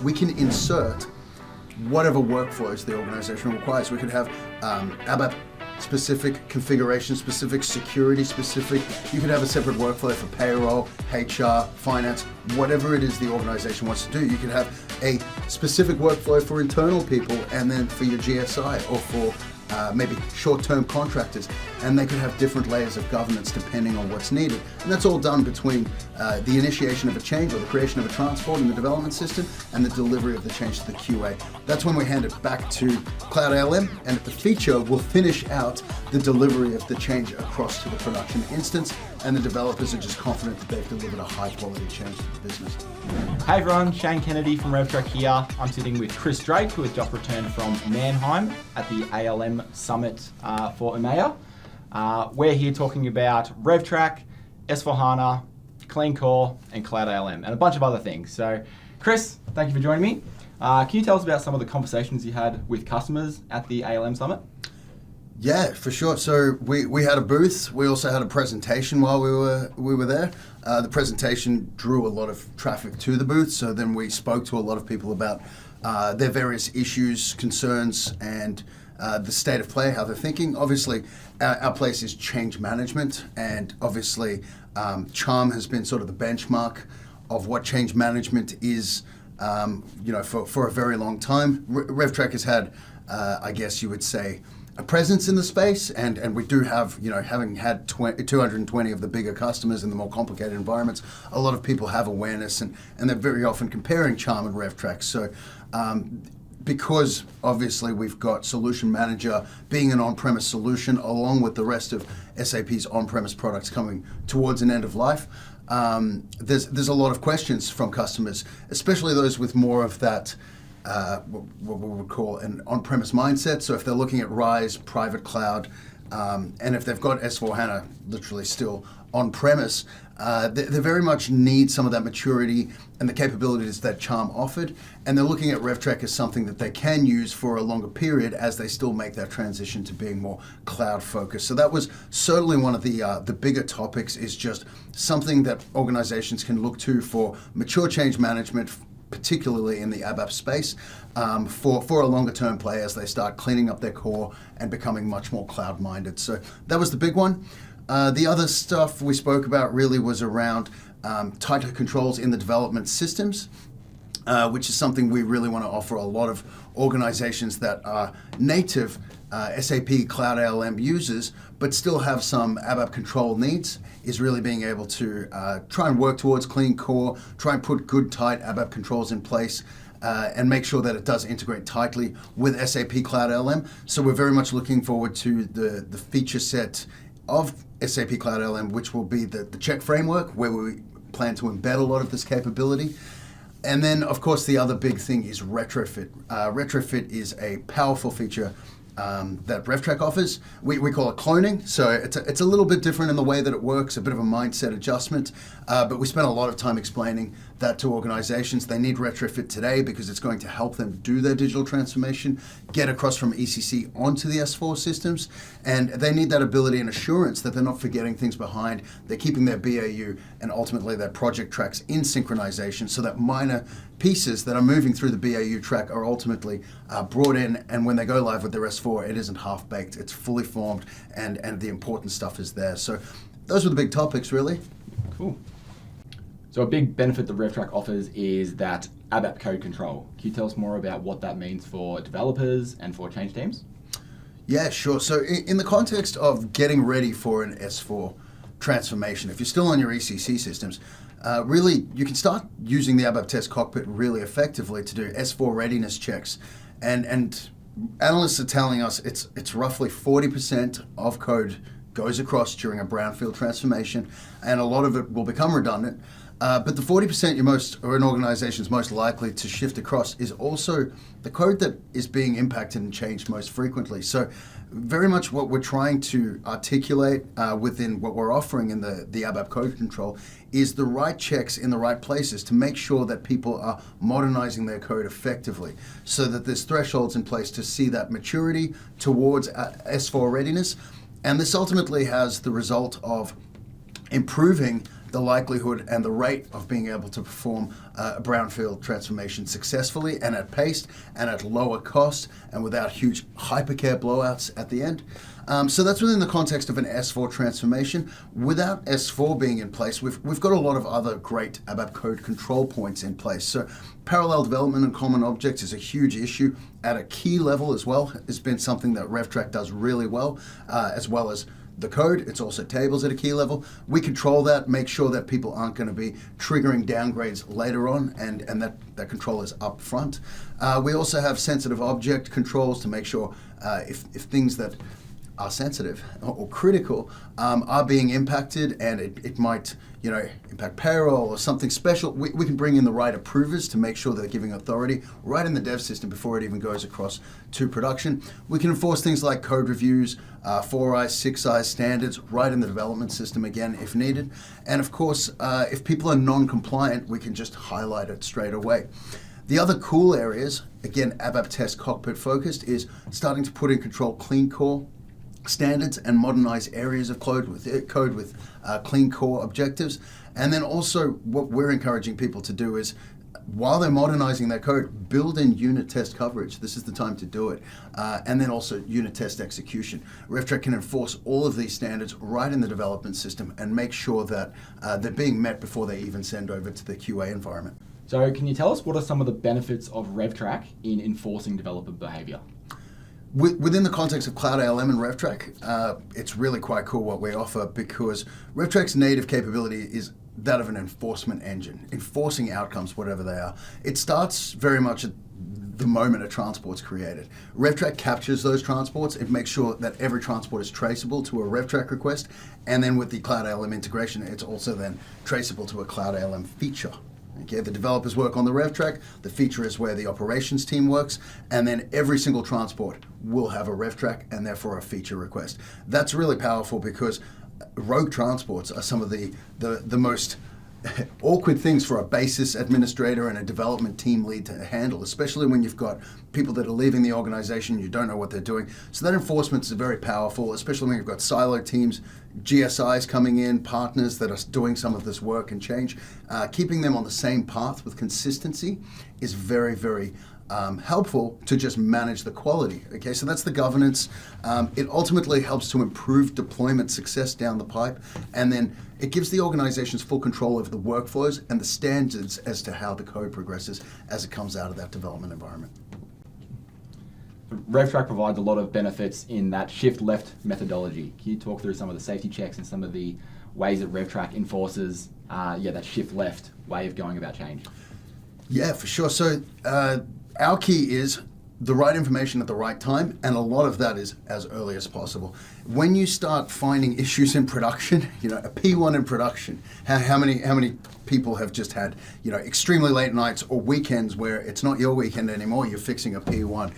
we can insert whatever workflows the organization requires. We could have ABAP specific, configuration specific, security specific. You could have a separate workflow for payroll, HR, finance, whatever it is the organization wants to do. You could have a specific workflow for internal people and then for your GSI or for maybe short-term contractors, and they could have different layers of governance depending on what's needed. And that's all done between the initiation of a change or the creation of a transport in the development system and the delivery of the change to the QA. That's when we hand it back to Cloud ALM, and at the feature, we'll finish out the delivery of the change across to the production instance, and the developers are just confident that they've delivered a high-quality change to the business. Hey everyone, Shane Kennedy from Rev-Trac here. I'm sitting with Chris Drake, who has just returned from Mannheim at the ALM Summit for EMEA. We're here talking about Rev-Trac, S4HANA, Clean Core, and Cloud ALM, and a bunch of other things. So, Chris, thank you for joining me. Can you tell us about some of the conversations you had with customers at the ALM Summit? Yeah, for sure. So we had a booth. We also had a presentation while we were there. The presentation drew a lot of traffic to the booth. So then we spoke to a lot of people about their various issues, concerns, and the state of play, how they're thinking. Obviously, our place is change management, and obviously, Charm has been sort of the benchmark of what change management is. For a very long time. Rev-Trac has had, I guess you would say, a presence in the space, and we do have, having had 220 of the bigger customers in the more complicated environments, a lot of people have awareness, and they're very often comparing Charm and Rev-Trac. So because obviously we've got Solution Manager being an on-premise solution along with the rest of SAP's on-premise products coming towards an end of life, there's a lot of questions from customers, especially those with more of that what we would call an on-premise mindset. So if they're looking at RISE, private cloud, and if they've got S4HANA literally still on-premise, they very much need some of that maturity and the capabilities that Charm offered, and they're looking at Rev-Trac as something that they can use for a longer period as they still make that transition to being more cloud-focused. So that was certainly one of the bigger topics, is just something that organizations can look to for mature change management, particularly in the ABAP space, for a longer term play as they start cleaning up their core and becoming much more cloud-minded. So that was the big one. The other stuff we spoke about really was around tighter controls in the development systems, which is something we really want to offer a lot of organizations that are native SAP Cloud ALM users, but still have some ABAP control needs, is really being able to try and work towards clean core, try and put good, tight ABAP controls in place, and make sure that it does integrate tightly with SAP Cloud ALM. So we're very much looking forward to the feature set of SAP Cloud ALM, which will be the check framework, where we plan to embed a lot of this capability. And then, of course, the other big thing is Retrofit. Retrofit is a powerful feature that Rev-Trac offers. We call it cloning, so it's a little bit different in the way that it works, a bit of a mindset adjustment, but we spent a lot of time explaining that to organizations. They need Retrofit today because it's going to help them do their digital transformation, get across from ECC onto the S4 systems, and they need that ability and assurance that they're not forgetting things behind, they're keeping their BAU and ultimately their project tracks in synchronization, so that minor pieces that are moving through the BAU track are ultimately brought in, and when they go live with their S4, it isn't half-baked, it's fully formed, and the important stuff is there. So those were the big topics, really. Cool. So a big benefit that Rev-Trac offers is that ABAP code control. Can you tell us more about what that means for developers and for change teams? Yeah, sure. So in the context of getting ready for an S4 transformation, if you're still on your ECC systems, really, you can start using the ABAP Test Cockpit really effectively to do S4 readiness checks. And analysts are telling us it's roughly 40% of code goes across during a brownfield transformation, and a lot of it will become redundant. But the 40% an organization's most likely to shift across is also the code that is being impacted and changed most frequently. So very much what we're trying to articulate within what we're offering in the ABAP code control is the right checks in the right places to make sure that people are modernizing their code effectively, so that there's thresholds in place to see that maturity towards S4 readiness. And this ultimately has the result of improving the likelihood and the rate of being able to perform a brownfield transformation successfully and at pace and at lower cost and without huge hypercare blowouts at the end. So that's within the context of an S4 transformation. Without S4 being in place, we've got a lot of other great ABAP code control points in place. So parallel development and common objects is a huge issue at a key level as well. It's been something that Rev-Trac does really well as the code. It's also tables at a key level. We control that, make sure that people aren't going to be triggering downgrades later on, and that control is up front. We also have sensitive object controls to make sure if things that are sensitive or critical are being impacted, and it might impact payroll or something special, we can bring in the right approvers to make sure they're giving authority right in the dev system before it even goes across to production. We can enforce things like code reviews, 4i, 6i standards right in the development system again if needed. And of course, if people are non-compliant, we can just highlight it straight away. The other cool areas, again, ABAP Test Cockpit focused, is starting to put in control clean core standards and modernize areas of code with clean core objectives. And then also what we're encouraging people to do is, while they're modernizing their code, build in unit test coverage. This is the time to do it. And then also unit test execution. Rev-Trac can enforce all of these standards right in the development system and make sure that they're being met before they even send over to the QA environment. So can you tell us what are some of the benefits of Rev-Trac in enforcing developer behavior? Within the context of Cloud ALM and Rev-Trac, it's really quite cool what we offer, because Rev-Trac's native capability is that of an enforcement engine, enforcing outcomes, whatever they are. It starts very much at the moment a transport's created. Rev-Trac captures those transports. It makes sure that every transport is traceable to a Rev-Trac request, and then with the Cloud ALM integration, it's also then traceable to a Cloud ALM feature. Okay, the developers work on the Rev-Trac, the feature is where the operations team works, and then every single transport will have a Rev-Trac and therefore a feature request. That's really powerful, because rogue transports are some of the most awkward things for a basis administrator and a development team lead to handle, especially when you've got people that are leaving the organization, you don't know what they're doing. So that enforcement is very powerful, especially when you've got silo teams, GSIs coming in, partners that are doing some of this work and change. Keeping them on the same path with consistency is very, very helpful to just manage the quality. Okay, so that's the governance. It ultimately helps to improve deployment success down the pipe, and then it gives the organizations full control over the workflows and the standards as to how the code progresses as it comes out of that development environment. Rev-Trac provides a lot of benefits in that shift left methodology. Can you talk through some of the safety checks and some of the ways that Rev-Trac enforces that shift left way of going about change? Yeah, for sure. So our key is the right information at the right time, and a lot of that is as early as possible. When you start finding issues in production, a P1 in production, how many people have just had extremely late nights or weekends where it's not your weekend anymore, you're fixing a P1.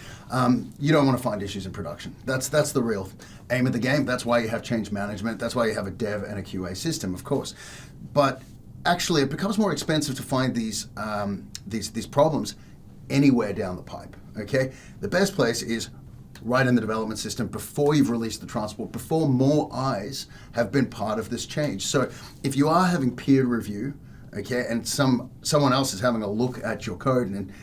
You don't want to find issues in production. That's the real aim of the game. That's why you have change management. That's why you have a dev and a QA system, of course. But actually, it becomes more expensive to find these problems anywhere down the pipe. Okay, the best place is right in the development system before you've released the transport, before more eyes have been part of this change. So if you are having peer review, okay, and someone else is having a look at your code and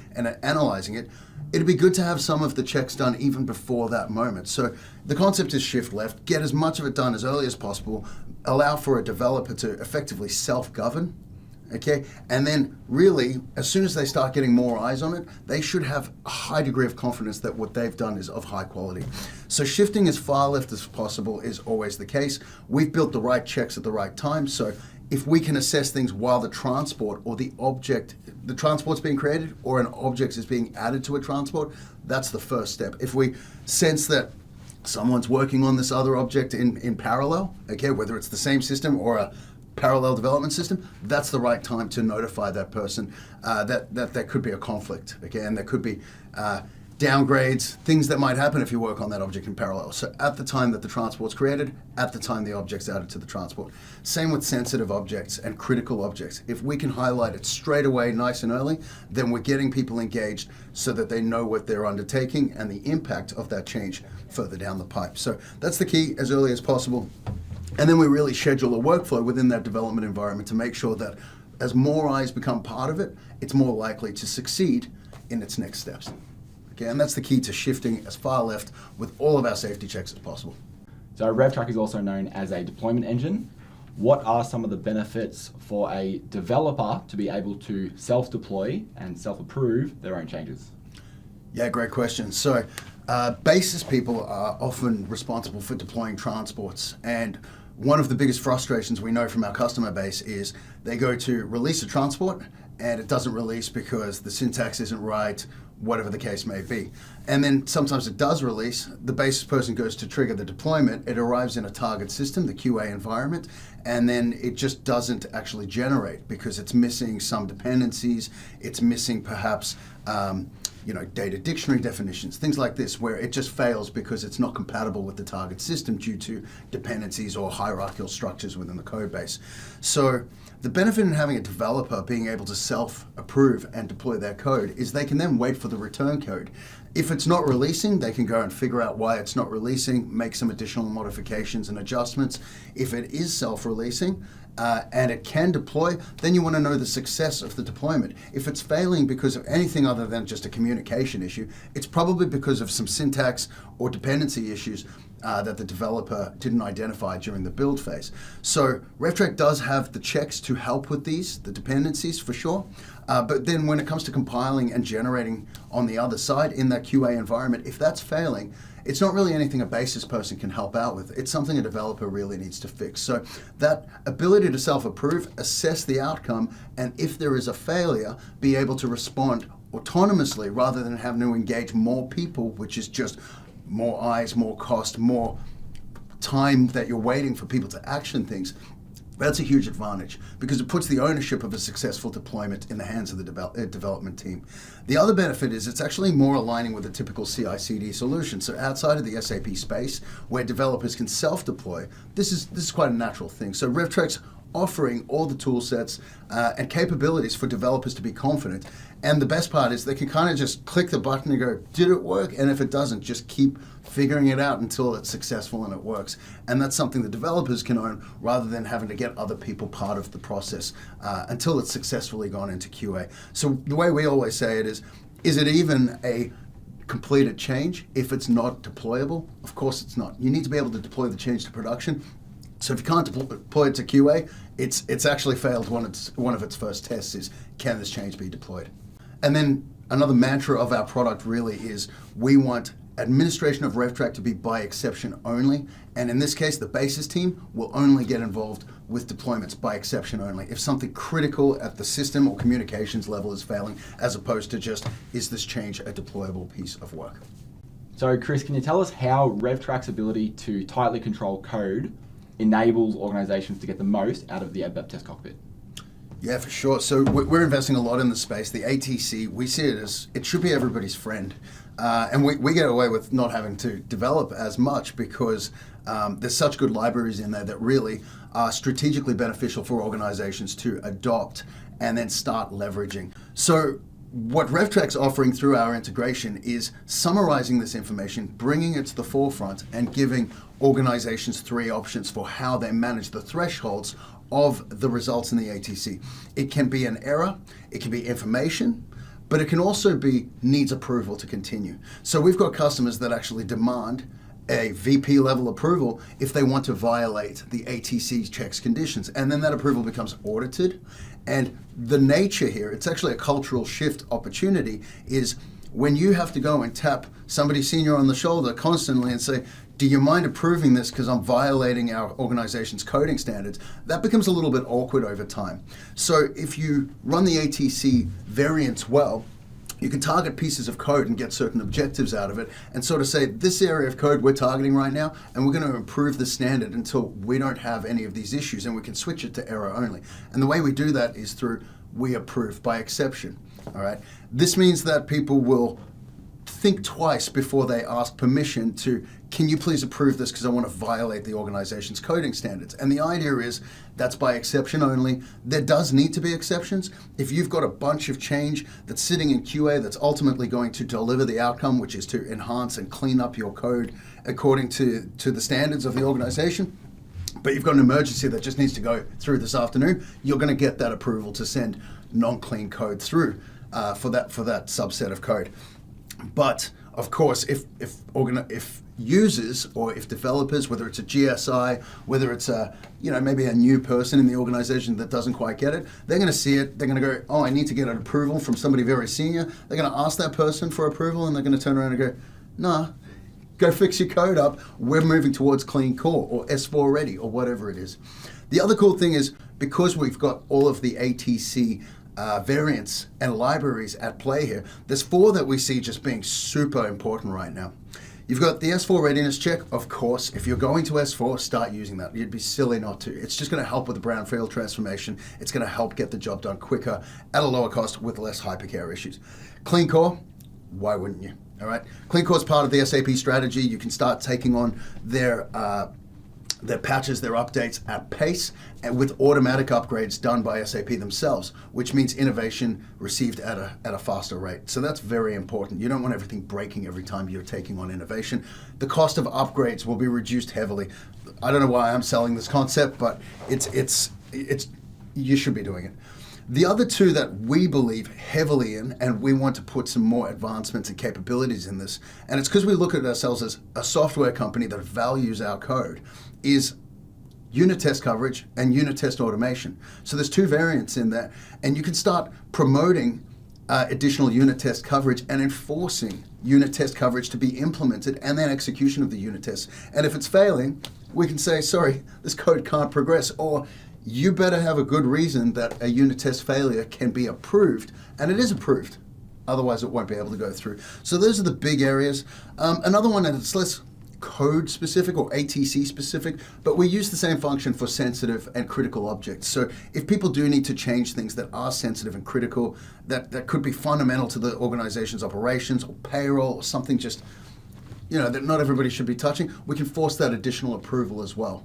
analyzing it, it'd be good to have some of the checks done even before that moment. So the concept is shift left, get as much of it done as early as possible, allow for a developer to effectively self-govern. Okay, and then really, as soon as they start getting more eyes on it, they should have a high degree of confidence that what they've done is of high quality. So shifting as far left as possible is always the case. We've built the right checks at the right time, so if we can assess things while the transport or the transport's being created or an object is being added to a transport, that's the first step. If we sense that someone's working on this other object in parallel, okay, whether it's the same system or a parallel development system, that's the right time to notify that person that there could be a conflict, okay, and there could be downgrades, things that might happen if you work on that object in parallel. So at the time that the transport's created, at the time the object's added to the transport. Same with sensitive objects and critical objects. If we can highlight it straight away, nice and early, then we're getting people engaged so that they know what they're undertaking and the impact of that change further down the pipe. So that's the key, as early as possible. And then we really schedule a workflow within that development environment to make sure that as more eyes become part of it, it's more likely to succeed in its next steps. Okay, and that's the key to shifting as far left with all of our safety checks as possible. So Rev-Trac is also known as a deployment engine. What are some of the benefits for a developer to be able to self-deploy and self-approve their own changes? Yeah, great question. So basis people are often responsible for deploying transports, and one of the biggest frustrations we know from our customer base is they go to release a transport and it doesn't release because the syntax isn't right, whatever the case may be. And then sometimes it does release, the basis person goes to trigger the deployment, it arrives in a target system, the QA environment, and then it just doesn't actually generate because it's missing some dependencies, it's missing perhaps data dictionary definitions, things like this, where it just fails because it's not compatible with the target system due to dependencies or hierarchical structures within the code base. So the benefit in having a developer being able to self-approve and deploy their code is they can then wait for the return code. If it's not releasing, they can go and figure out why it's not releasing, make some additional modifications and adjustments. If it is self-releasing, and it can deploy, then you want to know the success of the deployment. If it's failing because of anything other than just a communication issue, it's probably because of some syntax or dependency issues that the developer didn't identify during the build phase. So Rev-Trac does have the checks to help with these, the dependencies for sure, but then when it comes to compiling and generating on the other side in that QA environment, if that's failing, it's not really anything a basis person can help out with. It's something a developer really needs to fix. So that ability to self-approve, assess the outcome, and if there is a failure, be able to respond autonomously rather than having to engage more people, which is just more eyes, more cost, more time that you're waiting for people to action things. That's a huge advantage because it puts the ownership of a successful deployment in the hands of the development team. The other benefit is it's actually more aligning with a typical CI/CD solution. So outside of the SAP space, where developers can self-deploy, this is quite a natural thing. So Rev-Trac's offering all the tool sets and capabilities for developers to be confident. And the best part is they can kind of just click the button and go, did it work? And if it doesn't, just keep figuring it out until it's successful and it works. And that's something the developers can own rather than having to get other people part of the process until it's successfully gone into QA. So the way we always say it is it even a completed change if it's not deployable? Of course it's not. You need to be able to deploy the change to production. So if you can't deploy it to QA, it's actually failed one of its first tests is, can this change be deployed? And then another mantra of our product really is we want administration of Rev-Trac to be by exception only. And in this case, the basis team will only get involved with deployments by exception only. If something critical at the system or communications level is failing, as opposed to just, is this change a deployable piece of work? So Chris, can you tell us how Rev-Trac's ability to tightly control code enables organizations to get the most out of the ABAP test cockpit? Yeah, for sure. So we're investing a lot in the space. The ATC, we see it as, it should be everybody's friend. And we get away with not having to develop as much because there's such good libraries in there that really are strategically beneficial for organizations to adopt and then start leveraging. So what Rev-Trac's offering through our integration is summarizing this information, bringing it to the forefront, and giving organizations 3 options for how they manage the thresholds of the results in the ATC. It can be an error, it can be information, but it can also be needs approval to continue. So we've got customers that actually demand a VP level approval if they want to violate the ATC checks conditions. And then that approval becomes audited. And the nature here, it's actually a cultural shift opportunity, is when you have to go and tap somebody senior on the shoulder constantly and say, do you mind approving this because I'm violating our organization's coding standards? That becomes a little bit awkward over time. So if you run the ATC variants well, you can target pieces of code and get certain objectives out of it and sort of say, this area of code we're targeting right now, and we're going to improve the standard until we don't have any of these issues, and we can switch it to error only. And the way we do that is through we approve by exception. All right. This means that people will think twice before they ask permission to, can you please approve this because I want to violate the organization's coding standards? And the idea is that's by exception only. There does need to be exceptions. If you've got a bunch of change that's sitting in QA that's ultimately going to deliver the outcome, which is to enhance and clean up your code according to the standards of the organization, but you've got an emergency that just needs to go through this afternoon, you're going to get that approval to send non-clean code through for that subset of code. But of course, if users or if developers, whether it's a GSI, whether it's maybe a new person in the organization that doesn't quite get it, they're going to see it. They're going to go, oh, I need to get an approval from somebody very senior. They're going to ask that person for approval, and they're going to turn around and go, nah, go fix your code up. We're moving towards clean core or S4 ready or whatever it is. The other cool thing is, because we've got all of the ATC variants and libraries at play here, there's 4 that we see just being super important right now. You've got the S4 readiness check. Of course, if you're going to S4, start using that. You'd be silly not to. It's just going to help with the brownfield transformation. It's going to help get the job done quicker at a lower cost with less hypercare issues. Clean core, why wouldn't you? All right. Clean core is part of the SAP strategy. You can start taking on their patches, their updates at pace, and with automatic upgrades done by SAP themselves, which means innovation received at a faster rate. So that's very important. You don't want everything breaking every time you're taking on innovation. The cost of upgrades will be reduced heavily. I don't know why I'm selling this concept, but it's you should be doing it. The other 2 that we believe heavily in, and we want to put some more advancements and capabilities in this, and it's because we look at ourselves as a software company that values our code, is unit test coverage and unit test automation. So there's 2 variants in there, and you can start promoting additional unit test coverage and enforcing unit test coverage to be implemented, and then execution of the unit tests. And if it's failing, we can say, sorry, this code can't progress, or you better have a good reason that a unit test failure can be approved, and it is approved. Otherwise, it won't be able to go through. So those are the big areas. Another one, and it's less code specific or ATC specific, but we use the same function for sensitive and critical objects. So if people do need to change things that are sensitive and critical, that could be fundamental to the organization's operations or payroll or something just, that not everybody should be touching, we can force that additional approval as well.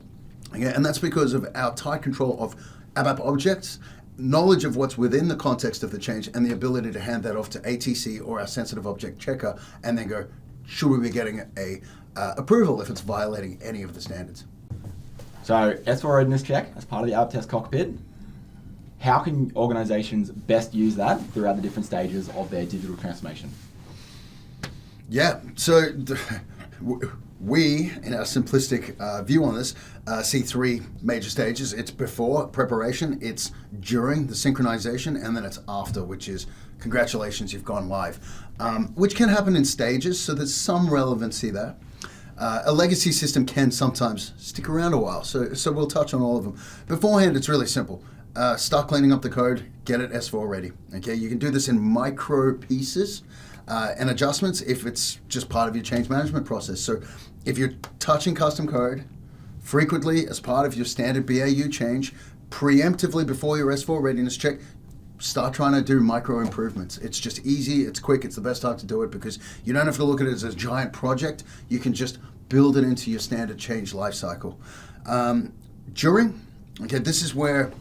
Okay? And that's because of our tight control of ABAP objects, knowledge of what's within the context of the change, and the ability to hand that off to ATC or our sensitive object checker and then go, should we be getting a approval if it's violating any of the standards? So S4 readiness check as part of the ABAP test cockpit. How can organizations best use that throughout the different stages of their digital transformation? Yeah, so we, in our simplistic view on this, see 3 major stages. It's before preparation, it's during the synchronization, and then it's after, which is congratulations, you've gone live, which can happen in stages, so there's some relevancy there. A legacy system can sometimes stick around a while, so we'll touch on all of them. Beforehand, it's really simple. Start cleaning up the code, get it S4 ready. Okay, you can do this in micro pieces and adjustments if it's just part of your change management process. So if you're touching custom code frequently as part of your standard BAU change, preemptively before your S4 readiness check, start trying to do micro improvements. It's just easy, it's quick, it's the best time to do it because you don't have to look at it as a giant project. You can just build it into your standard change lifecycle. This is where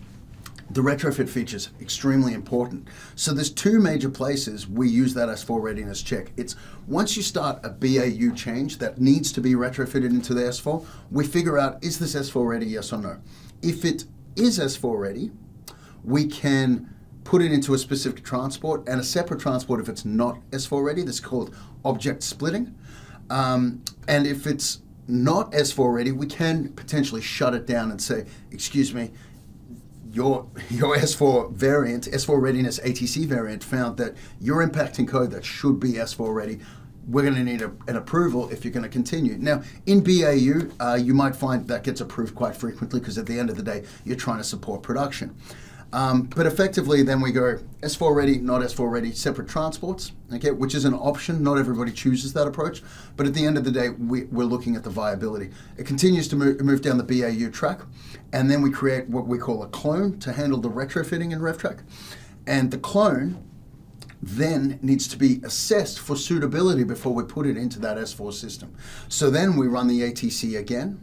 the retrofit feature is extremely important. So there's 2 major places we use that S4 readiness check. It's once you start a BAU change that needs to be retrofitted into the S4, we figure out, is this S4 ready, yes or no? If it is S4 ready, we can put it into a specific transport and a separate transport if it's not S4 ready. This is called object splitting. And if it's not S4 ready, we can potentially shut it down and say, excuse me, your S4 variant, S4 readiness ATC variant found that you're impacting code that should be S4 ready. We're going to need an approval if you're going to continue. Now, in BAU, you might find that gets approved quite frequently because at the end of the day, you're trying to support production. But effectively, then we go S4 ready, not S4 ready, separate transports, okay, which is an option. Not everybody chooses that approach. But at the end of the day, we're looking at the viability. It continues to move down the BAU track, and then we create what we call a clone to handle the retrofitting in Rev-Trac. And the clone then needs to be assessed for suitability before we put it into that S4 system. So then we run the ATC again.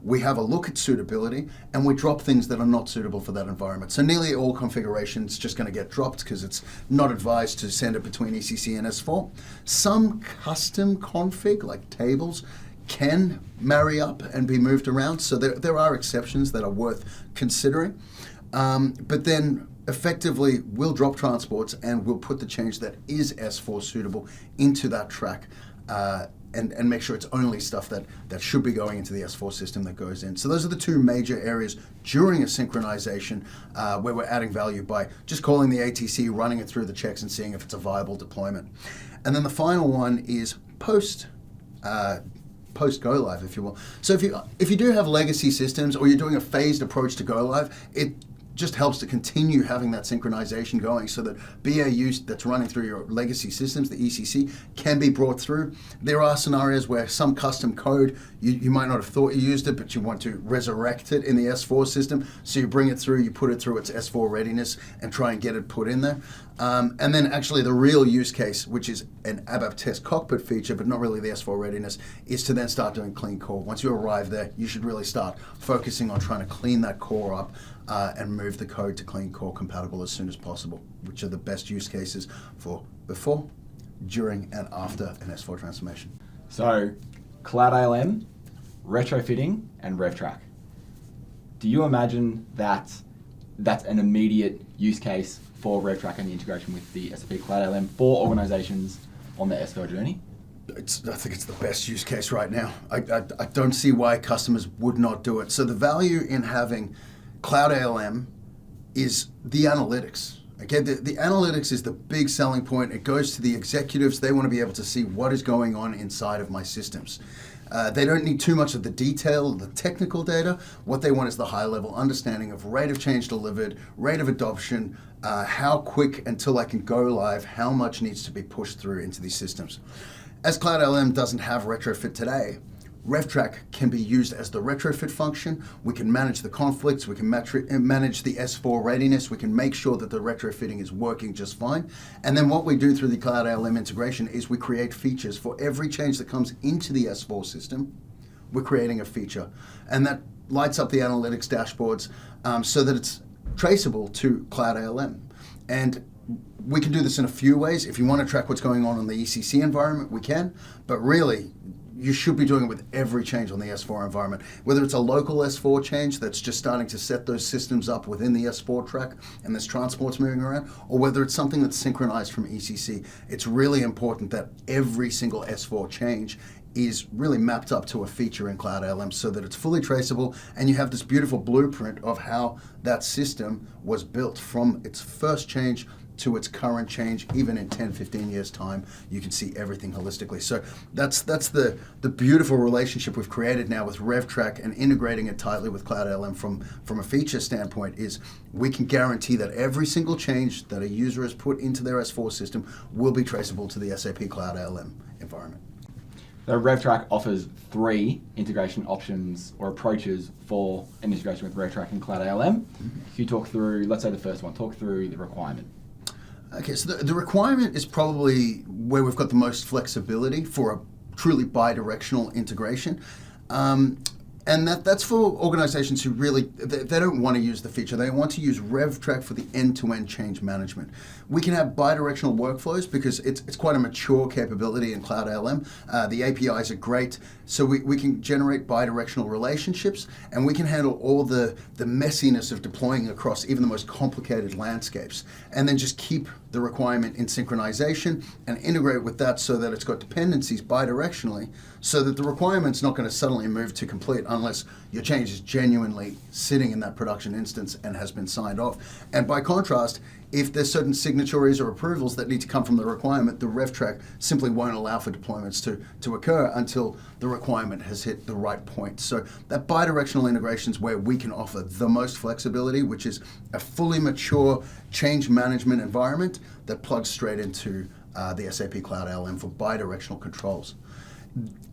We have a look at suitability, and we drop things that are not suitable for that environment. So nearly all configurations just going to get dropped because it's not advised to send it between ECC and S4. Some custom config, like tables, can marry up and be moved around. So there are exceptions that are worth considering. But then effectively we'll drop transports and we'll put the change that is S4 suitable into that track and make sure it's only stuff that should be going into the S4 system that goes in. So those are the two major areas during a synchronization where we're adding value by just calling the ATC, running it through the checks and seeing if it's a viable deployment. And then the final one is post go live, if you will. So if you do have legacy systems or you're doing a phased approach to go live, it just helps to continue having that synchronization going so that BAU that's running through your legacy systems, the ECC, can be brought through. There are scenarios where some custom code, you might not have thought you used it, but you want to resurrect it in the S4 system. So you bring it through, you put it through its S4 readiness and try and get it put in there. And then actually the real use case, which is an ABAP test cockpit feature, but not really the S4 readiness, is to then start doing clean core. Once you arrive there, you should really start focusing on trying to clean that core up and move the code to clean core compatible as soon as possible, which are the best use cases for before, during, and after an S4 transformation. So, Cloud ALM, retrofitting, and Rev-Trac. Do you imagine that that's an immediate use case for Rev-Trac and the integration with the SAP Cloud ALM for organizations on their S4 journey? I think it's the best use case right now. I don't see why customers would not do it. So the value in having Cloud ALM is the analytics. Okay, the analytics is the big selling point. It goes to the executives. They want to be able to see what is going on inside of my systems. They don't need too much of the detail, the technical data. What they want is the high-level understanding of rate of change delivered, rate of adoption, how quick until I can go live, how much needs to be pushed through into these systems. As Cloud ALM doesn't have retrofit today, Rev-Trac can be used as the retrofit function. We can manage the conflicts, we can manage the S4 readiness, we can make sure that the retrofitting is working just fine. And then what we do through the Cloud ALM integration is we create features for every change that comes into the S4 system. We're creating a feature. And that lights up the analytics dashboards so that it's traceable to Cloud ALM. And we can do this in a few ways. If you want to track what's going on in the ECC environment, we can. But really, you should be doing it with every change on the S4 environment. Whether it's a local S4 change that's just starting to set those systems up within the S4 track and there's transports moving around, or whether it's something that's synchronized from ECC, it's really important that every single S4 change is really mapped up to a feature in Cloud ALM so that it's fully traceable and you have this beautiful blueprint of how that system was built from its first change to its current change. Even in 10, 15 years time, you can see everything holistically. So that's the beautiful relationship we've created now with Rev-Trac and integrating it tightly with Cloud ALM from a feature standpoint is we can guarantee that every single change that a user has put into their S4 system will be traceable to the SAP Cloud ALM environment. So Rev-Trac offers 3 integration options or approaches for an integration with Rev-Trac and Cloud ALM. Mm-hmm. If you talk through, let's say the first one, talk through the requirement. Okay, so the requirement is probably where we've got the most flexibility for a truly bi-directional integration. And that's for organizations who really, they don't want to use the feature. They want to use Rev-Trac for the end-to-end change management. We can have bi-directional workflows because it's quite a mature capability in Cloud ALM. The APIs are great, so we can generate bi-directional relationships, and we can handle all the messiness of deploying across even the most complicated landscapes, and then just keep the requirement in synchronization and integrate with that so that it's got dependencies bi-directionally, so that the requirement's not going to suddenly move to complete unless your change is genuinely sitting in that production instance and has been signed off. And by contrast, if there's certain signatories or approvals that need to come from the requirement, the Rev-Trac simply won't allow for deployments to occur until the requirement has hit the right point. So that bi-directional integration is where we can offer the most flexibility, which is a fully mature change management environment that plugs straight into the SAP Cloud ALM for bi-directional controls.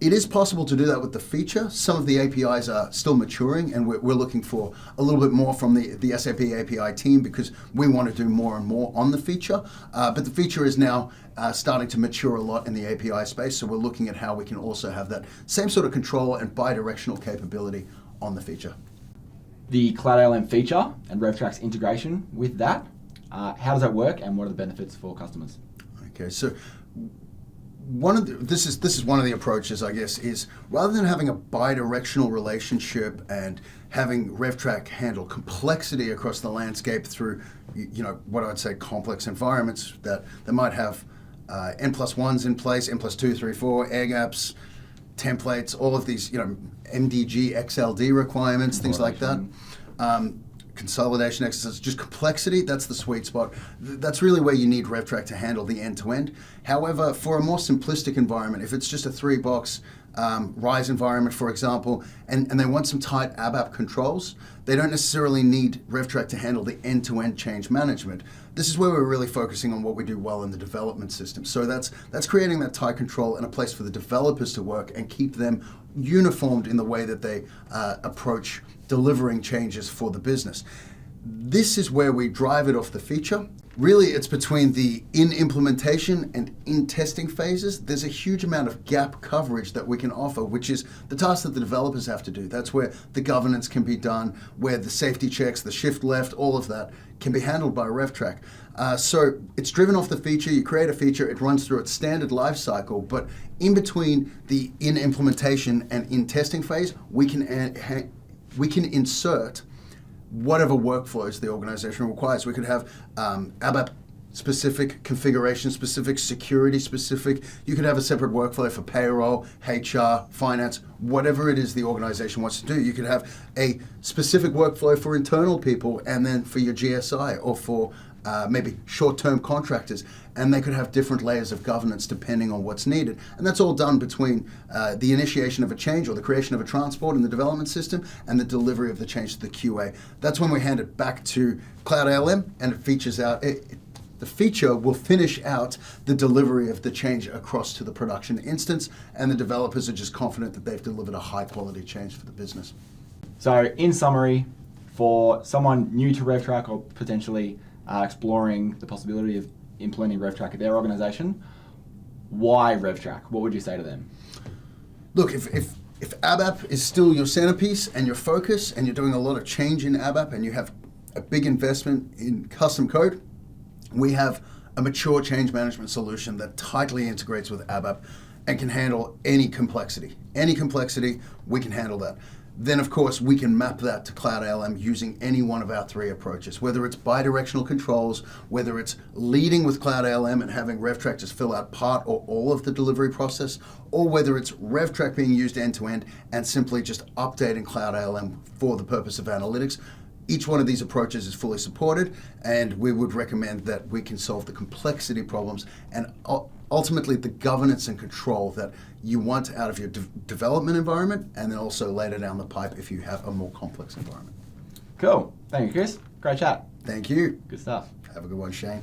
It is possible to do that with the feature. Some of the APIs are still maturing, and we're looking for a little bit more from the SAP API team because we want to do more and more on the feature. But the feature is now starting to mature a lot in the API space, so we're looking at how we can also have that same sort of control and bi-directional capability on the feature. The Cloud ALM feature and Rev-Trac's integration with that, how does that work and what are the benefits for customers? Okay, so this is one of the approaches, I guess, is rather than having a bi-directional relationship and having Rev-Trac handle complexity across the landscape through, what I'd say complex environments that might have N+1s in place, N+2, 3, 4, air gaps, templates, all of these, MDG, XLD requirements, things like that. Consolidation exercises, just complexity, that's the sweet spot. That's really where you need Rev-Trac to handle the end-to-end. However, for a more simplistic environment, if it's just a 3-box RISE environment, for example, and they want some tight ABAP controls, they don't necessarily need Rev-Trac to handle the end-to-end change management. This is where we're really focusing on what we do well in the development system. So that's creating that tight control and a place for the developers to work and keep them uniformed in the way that they approach delivering changes for the business. This is where we drive it off the feature. Really, it's between the in-implementation and in-testing phases. There's a huge amount of gap coverage that we can offer, which is the task that the developers have to do. That's where the governance can be done, where the safety checks, the shift left, all of that can be handled by Rev-Trac. So it's driven off the feature. You create a feature, it runs through its standard life cycle, but in between the in-implementation and in-testing phase, we can insert whatever workflows the organization requires. We could have ABAP specific, configuration specific, security specific. You could have a separate workflow for payroll, HR, finance, whatever it is the organization wants to do. You could have a specific workflow for internal people and then for your GSI or for maybe short-term contractors, and they could have different layers of governance depending on what's needed. And that's all done between the initiation of a change or the creation of a transport in the development system and the delivery of the change to the QA. That's when we hand it back to Cloud ALM and it features out. The feature will finish out the delivery of the change across to the production instance, and the developers are just confident that they've delivered a high-quality change for the business. So, in summary, for someone new to Rev-Trac or potentially exploring the possibility of implementing Rev-Trac at their organization, why Rev-Trac? What would you say to them? Look, if ABAP is still your centerpiece and your focus, and you're doing a lot of change in ABAP, and you have a big investment in custom code, we have a mature change management solution that tightly integrates with ABAP and can handle any complexity. Any complexity, we can handle that. Then, of course, we can map that to Cloud ALM using any one of our 3 approaches, whether it's bidirectional controls, whether it's leading with Cloud ALM and having Rev-Trac just fill out part or all of the delivery process, or whether it's Rev-Trac being used end-to-end and simply just updating Cloud ALM for the purpose of analytics. Each one of these approaches is fully supported, and we would recommend that we can solve the complexity problems and ultimately the governance and control that you want out of your development environment, and then also later down the pipe if you have a more complex environment. Cool. Thank you, Chris. Great chat. Thank you. Good stuff. Have a good one, Shane.